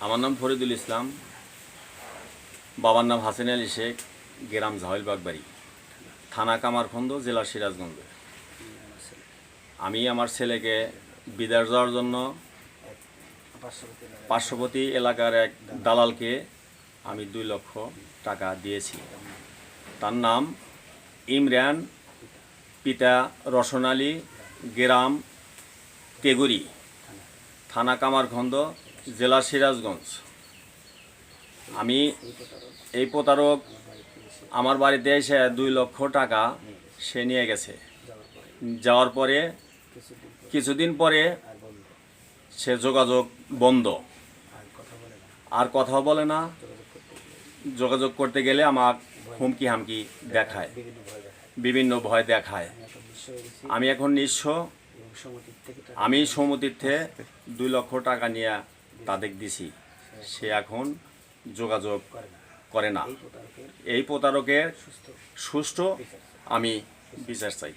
আমার নাম ফরিদুল ইসলাম, বাবার নাম হাসিন আলী শেখ, গ্রাম ঝাউল বাগবাড়ি, থানা কামারখন্দ, জেলা সিরাজগঞ্জ। আমি আমার ছেলেকে বিদেশ যাওয়ার জন্য পার্শ্ববর্তী এলাকার এক দালালকে আমি 2 লক্ষ টাকা দিয়েছি। তার নাম ইমরান, পিতা রসন আলী, গ্রাম তেগুরি, থানা কামারখন্দ, জেলা সিরাজগঞ্জ। আমি এই প্রতারক আমার বাড়িতে এসে 2 লক্ষ টাকা সে নিয়ে গেছে। যাওয়ার পরে কিছুদিন পরে সে যোগাযোগ বন্ধ, আর কথাও বলে না। যোগাযোগ করতে গেলে আমার হুমকি হামকি দেখায়, বিভিন্ন ভয় দেখায়। আমি এখন নিঃস্ব। আমি সমতীর্থে 2 লক্ষ টাকা নিয়ে তাদের দিছি, সে এখন যোগাযোগ করে না। এই প্রতারকের সুষ্ঠু আমি বিচার চাই।